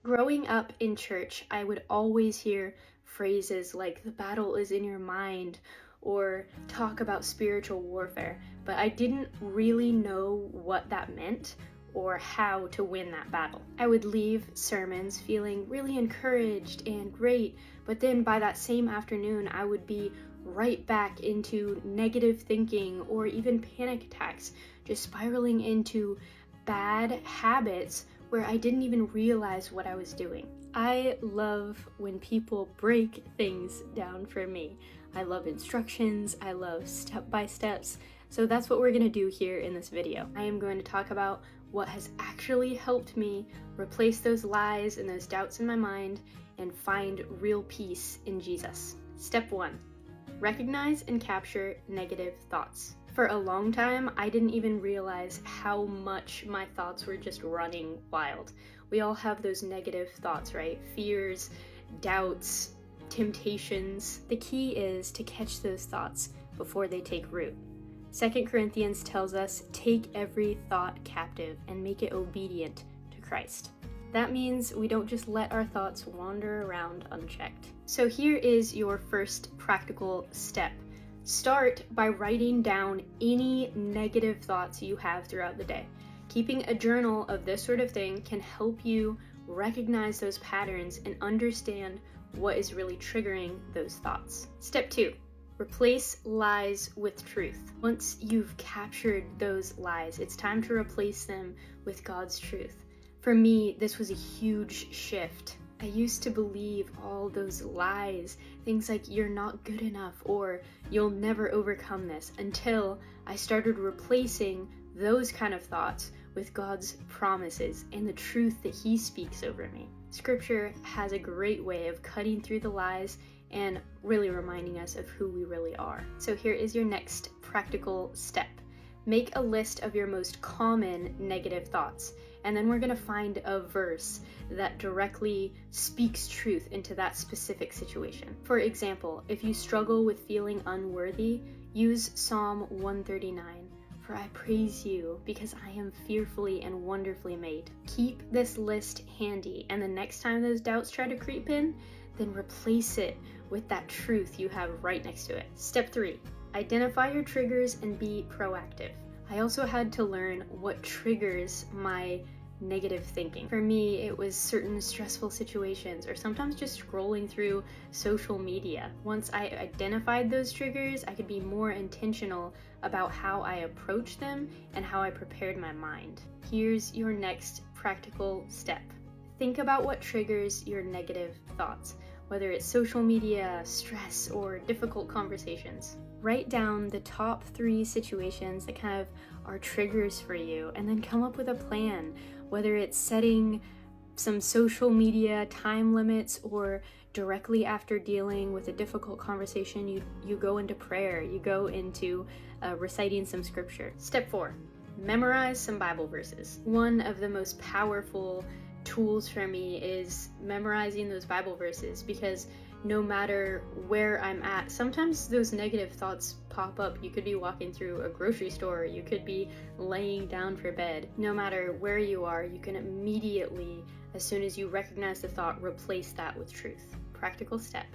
Growing up in church, I would always hear phrases like the battle is in your mind or talk about spiritual warfare, but I didn't really know what that meant or how to win that battle. I would leave sermons feeling really encouraged and great, but then by that same afternoon, I would be right back into negative thinking or even panic attacks, just spiraling into bad habits where I didn't even realize what I was doing. I love when people break things down for me. I love instructions, I love step-by-steps, so that's what we're gonna do here in this video. I am going to talk about what has actually helped me replace those lies and those doubts in my mind and find real peace in Jesus. Step 1, recognize and capture negative thoughts. For a long time, I didn't even realize how much my thoughts were just running wild. We all have those negative thoughts, right? Fears, doubts, temptations. The key is to catch those thoughts before they take root. 2 Corinthians tells us, take every thought captive and make it obedient to Christ. That means we don't just let our thoughts wander around unchecked. So here is your first practical step. Start by writing down any negative thoughts you have throughout the day. Keeping a journal of this sort of thing can help you recognize those patterns and understand what is really triggering those thoughts. Step 2, replace lies with truth. Once you've captured those lies, it's time to replace them with God's truth. For me, this was a huge shift. I used to believe all those lies, things like you're not good enough or you'll never overcome this, until I started replacing those kind of thoughts with God's promises and the truth that He speaks over me. Scripture has a great way of cutting through the lies and really reminding us of who we really are. So here is your next practical step. Make a list of your most common negative thoughts, and then we're going to find a verse that directly speaks truth into that specific situation. For example, if you struggle with feeling unworthy, use Psalm 139. For I praise you because I am fearfully and wonderfully made. Keep this list handy, and the next time those doubts try to creep in, then replace it with that truth you have right next to it. Step 3, identify your triggers and be proactive. I also had to learn what triggers my negative thinking. For me, it was certain stressful situations or sometimes just scrolling through social media. Once I identified those triggers, I could be more intentional about how I approach them and how I prepared my mind. Here's your next practical step. Think about what triggers your negative thoughts, whether it's social media, stress, or difficult conversations. Write down the top 3 situations that kind of are triggers for you, and then come up with a plan, whether it's setting some social media time limits or directly after dealing with a difficult conversation, you go into prayer, you go into reciting some scripture. Step 4, memorize some Bible verses. One of the most powerful tools for me is memorizing those Bible verses, because no matter where I'm at, sometimes those negative thoughts pop up. You could be walking through a grocery store, you could be laying down for bed. No matter where you are, you can immediately, as soon as you recognize the thought, replace that with truth. Practical step.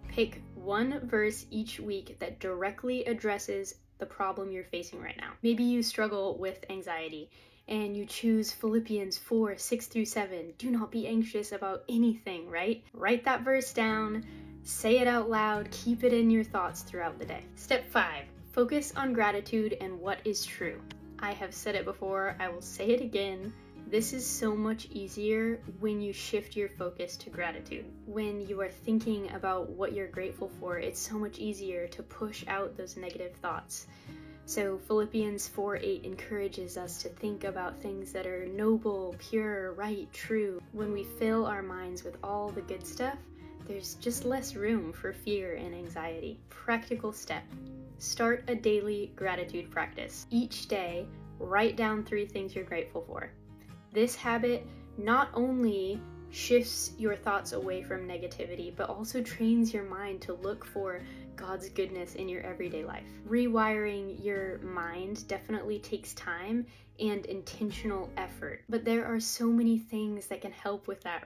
Pick one verse each week that directly addresses the problem you're facing right now. Maybe you struggle with anxiety and you choose Philippians 4, 6 through 7. Do not be anxious about anything, right? Write that verse down, say it out loud, keep it in your thoughts throughout the day. Step 5, focus on gratitude and what is true. I have said it before, I will say it again. This is so much easier when you shift your focus to gratitude. When you are thinking about what you're grateful for, it's so much easier to push out those negative thoughts. So Philippians 4:8 encourages us to think about things that are noble, pure, right, true. When we fill our minds with all the good stuff, there's just less room for fear and anxiety. Practical step. Start a daily gratitude practice. Each day, write down 3 things you're grateful for. This habit not only shifts your thoughts away from negativity, but also trains your mind to look for God's goodness in your everyday life. Rewiring your mind definitely takes time and intentional effort, but there are so many things that can help with that